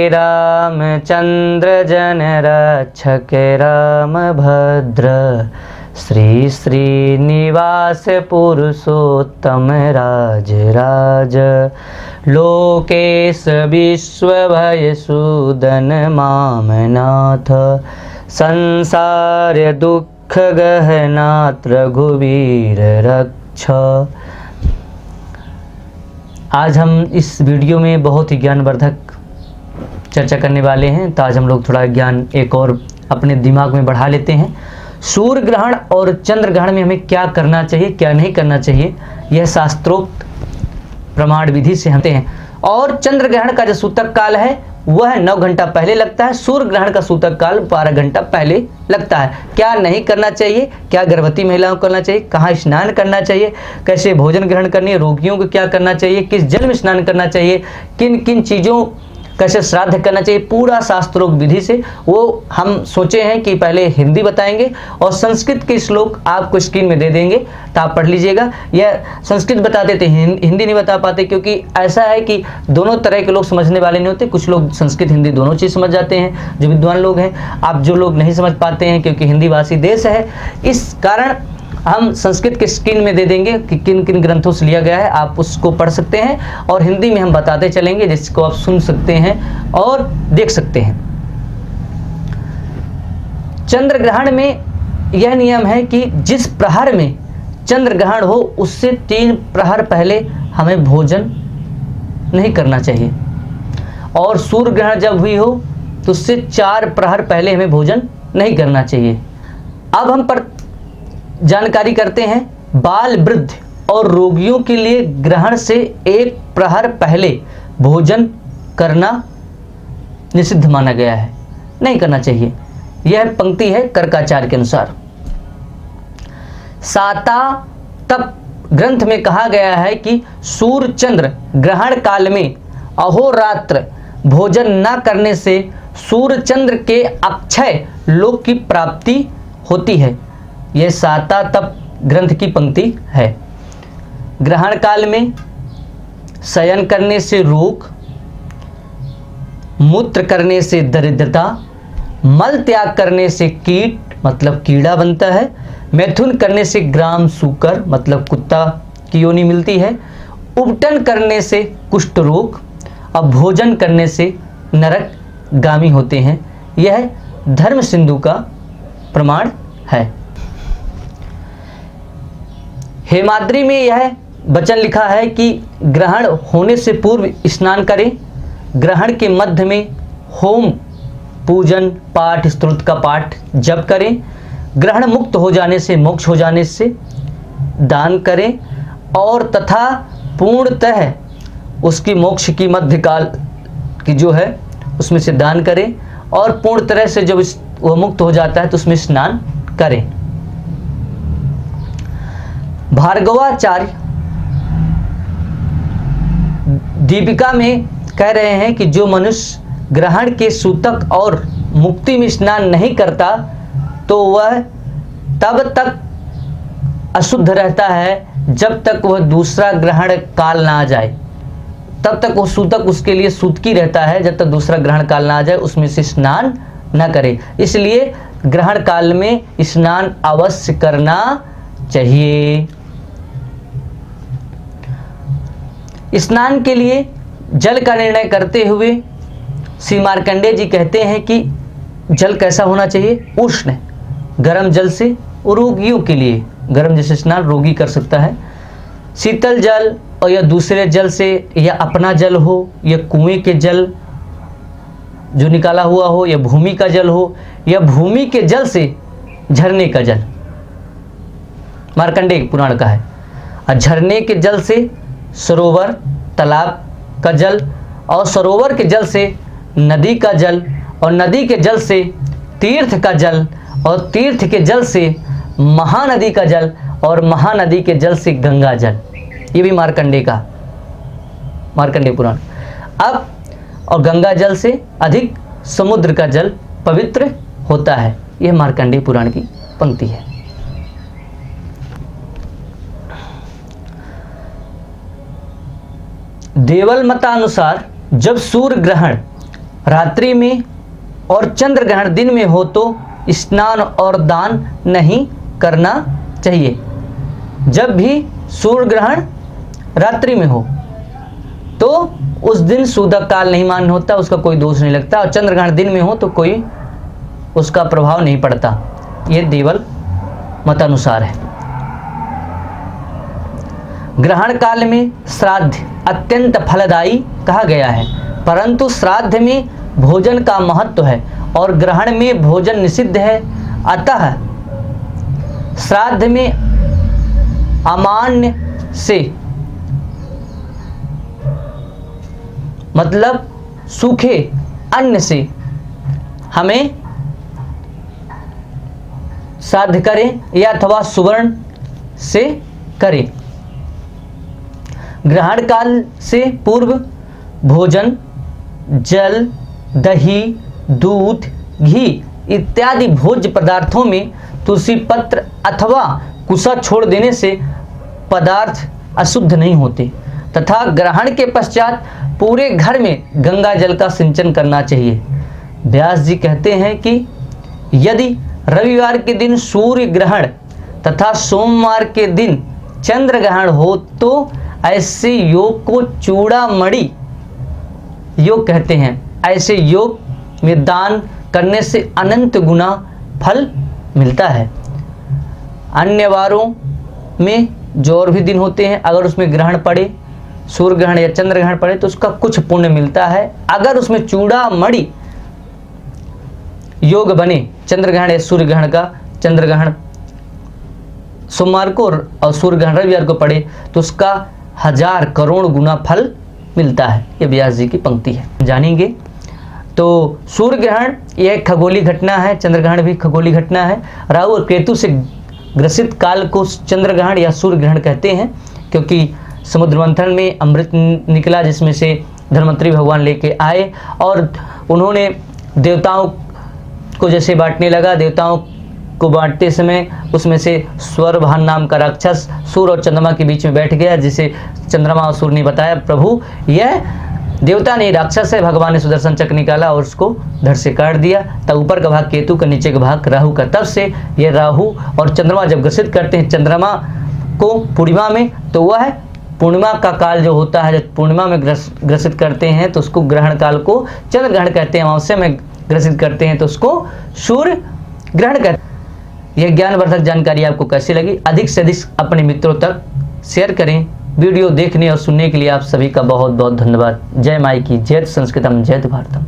रामचंद्र जन रक्षक राम भद्र, श्री श्रीनिवास पुरुषोत्तम राज राज, लोकेश विश्वभय सूदन मामनाथ, संसार दुख गहनात रघुवीर रक्ष। आज हम इस वीडियो में बहुत ही ज्ञानवर्धक चर्चा करने वाले हैं, तो आज हम लोग थोड़ा ज्ञान एक और अपने दिमाग में बढ़ा लेते हैं। सूर्य ग्रहण और चंद्र ग्रहण में हमें क्या करना चाहिए, क्या नहीं करना चाहिए, यह शास्त्रोक्त प्रमाण विधि से होते हैं। और चंद्र ग्रहण का जो सूतक काल है वह 9 घंटा पहले लगता है, सूर्य ग्रहण का सूतक काल 12 घंटा पहले लगता है। क्या नहीं करना चाहिए, क्या गर्भवती महिलाओं को करना चाहिए, कहाँ स्नान करना चाहिए, कैसे भोजन ग्रहण करनी है, रोगियों को क्या करना चाहिए, किस जल में स्नान करना चाहिए, किन किन चीज़ों कैसे श्राद्ध करना चाहिए, पूरा शास्त्रोक्त विधि से वो हम सोचे हैं कि पहले हिंदी बताएंगे और संस्कृत के श्लोक आपको स्क्रीन में दे देंगे, तो आप पढ़ लीजिएगा। यह संस्कृत बता देते हैं, हिंदी नहीं बता पाते, क्योंकि ऐसा है कि दोनों तरह के लोग समझने वाले नहीं होते। कुछ लोग संस्कृत हिंदी दोनों चीज़ समझ जाते हैं, जो विद्वान लोग हैं। आप जो लोग नहीं समझ पाते हैं, क्योंकि हिंदी भाषी देश है, इस कारण हम संस्कृत के स्क्रीन में दे देंगे कि किन किन ग्रंथों से लिया गया है, आप उसको पढ़ सकते हैं। और हिंदी में हम बताते चलेंगे, जिसको आप सुन सकते हैं और देख सकते हैं। चंद्र ग्रहण में यह नियम है कि जिस प्रहर में चंद्र ग्रहण हो उससे 3 प्रहर पहले हमें भोजन नहीं करना चाहिए, और सूर्य ग्रहण जब हुई हो तो उससे 4 प्रहर पहले हमें भोजन नहीं करना चाहिए। अब हम पर जानकारी करते हैं, बाल वृद्ध और रोगियों के लिए ग्रहण से 1 प्रहर पहले भोजन करना निषिद्ध माना गया है, नहीं करना चाहिए। यह पंक्ति है कर्काचार्य के अनुसार। साता तप ग्रंथ में कहा गया है कि सूर्य चंद्र ग्रहण काल में अहोरात्र भोजन न करने से सूर्य चंद्र के अक्षय लोक की प्राप्ति होती है। यह साता तप ग्रंथ की पंक्ति है। ग्रहण काल में शयन करने से रोग, मूत्र करने से दरिद्रता, मल त्याग करने से कीट मतलब कीड़ा बनता है, मैथुन करने से ग्राम सूकर मतलब कुत्ता की योनि मिलती है, उपटन करने से कुष्ठ रोग, और भोजन करने से नरक गामी होते हैं। यह धर्म सिंधु का प्रमाण है। हेमाद्री में यह वचन लिखा है कि ग्रहण होने से पूर्व स्नान करें, ग्रहण के मध्य में होम पूजन पाठ स्तोत्र का पाठ जप करें, ग्रहण मुक्त हो जाने से मोक्ष हो जाने से दान करें, और तथा पूर्णतः उसकी मोक्ष की मध्यकाल की जो है उसमें से दान करें, और पूर्ण तरह से जब वह मुक्त हो जाता है तो उसमें स्नान करें। भार्गवाचार्य दीपिका में कह रहे हैं कि जो मनुष्य ग्रहण के सूतक और मुक्ति में स्नान नहीं करता तो वह तब तक अशुद्ध रहता है जब तक वह दूसरा ग्रहण काल ना आ जाए। तब तक वो सूतक उसके लिए सूतकी रहता है, जब तक दूसरा ग्रहण काल ना आ जाए उसमें से स्नान न करे। इसलिए ग्रहण काल में स्नान अवश्य करना चाहिए। स्नान के लिए जल का निर्णय करते हुए श्री मार्कंडेय जी कहते हैं कि जल कैसा होना चाहिए, उष्ण गर्म जल से, रोगियों के लिए गर्म जैसे स्नान रोगी कर सकता है। शीतल जल और या दूसरे जल से, या अपना जल हो, या कुएं के जल जो निकाला हुआ हो, या भूमि का जल हो, या भूमि के जल से झरने का जल, मार्कंडेय पुराण का है। और झरने के जल से सरोवर तालाब का जल, और सरोवर के जल से नदी का जल, और नदी के जल से तीर्थ का जल, और तीर्थ के जल से महानदी का जल, और महानदी के जल से गंगा जल। ये भी मार्कंडेय पुराण। अब और गंगा जल से अधिक समुद्र का जल पवित्र होता है। यह मार्कंडेय पुराण की पंक्ति है। देवल मतानुसार जब सूर्य ग्रहण रात्रि में और चंद्र ग्रहण दिन में हो तो स्नान और दान नहीं करना चाहिए। जब भी सूर्य ग्रहण रात्रि में हो तो उस दिन सूतक काल नहीं मान्य होता, उसका कोई दोष नहीं लगता, और चंद्र ग्रहण दिन में हो तो कोई उसका प्रभाव नहीं पड़ता। ये देवल मतानुसार है। ग्रहण काल में श्राद्ध अत्यंत फलदायी कहा गया है, परंतु श्राद्ध में भोजन का महत्व है और ग्रहण में भोजन निषिद्ध है। अतः श्राद्ध में अमान्य से मतलब सूखे अन्न से हमें श्राद्ध करें या अथवा सुवर्ण से करें। ग्रहण काल से पूर्व भोजन, जल, दही, दूध, घी इत्यादि भोज्य पदार्थों में तुलसी पत्र अथवा कुसा छोड़ देने से पदार्थ अशुद्ध नहीं होते तथा ग्रहण के पश्चात पूरे घर में गंगा जल का सिंचन करना चाहिए। व्यास जी कहते हैं कि यदि रविवार के दिन सूर्य ग्रहण तथा सोमवार के दिन चंद्र ग्रहण हो तो ऐसे योग को चूड़ामणि योग कहते हैं। ऐसे योग में दान करने से अनंत गुना फल मिलता है। अन्य वारों में जो और भी दिन होते हैं, अगर उसमें ग्रहण पड़े, सूर्य ग्रहण या चंद्र ग्रहण पड़े तो उसका कुछ पुण्य मिलता है। अगर उसमें चूड़ामणि योग बने, चंद्र ग्रहण या सूर्य ग्रहण का, चंद्र ग्रहण सोमवार को और सूर्य ग्रहण रविवार को पड़े तो उसका 1000 करोड़ गुना फल मिलता है। ये व्यास जी की पंक्ति है, जानेंगे। तो सूर्य ग्रहण यह खगोलीय घटना है, चंद्र ग्रहण भी खगोलीय घटना है। राहु और केतु से ग्रसित काल को चंद्र ग्रहण या सूर्य ग्रहण कहते हैं, क्योंकि समुद्र मंथन में अमृत निकला जिसमें से धन्वंतरी भगवान लेके आए और उन्होंने देवताओं को जैसे बांटने लगा, देवताओं को बांटते समय उसमें से स्वरभान नाम का राक्षस सूर्य और चंद्रमा के बीच में बैठ गया, जिसे चंद्रमा और सूर्य ने बताया प्रभु यह देवता नहीं राक्षस है। भगवान ने सुदर्शन चक्र निकाला और उसको धड़ से काट दिया। तब ऊपर का भाग केतु का, नीचे का भाग राहु का। तब से ये राहु और चंद्रमा जब ग्रसित करते हैं चंद्रमा को पूर्णिमा में, तो वह पूर्णिमा का काल जो होता है, जब पूर्णिमा में ग्रसित करते हैं तो उसको ग्रहण काल को चंद्र ग्रहण कहते हैं। अमावस्या में ग्रसित करते हैं तो उसको सूर्य ग्रहण कहते हैं। यह ज्ञानवर्धक जानकारी आपको कैसी लगी? अधिक से अधिक अपने मित्रों तक शेयर करें। वीडियो देखने और सुनने के लिए आप सभी का बहुत बहुत धन्यवाद। जय माई की, जय संस्कृतम, जय भारतम।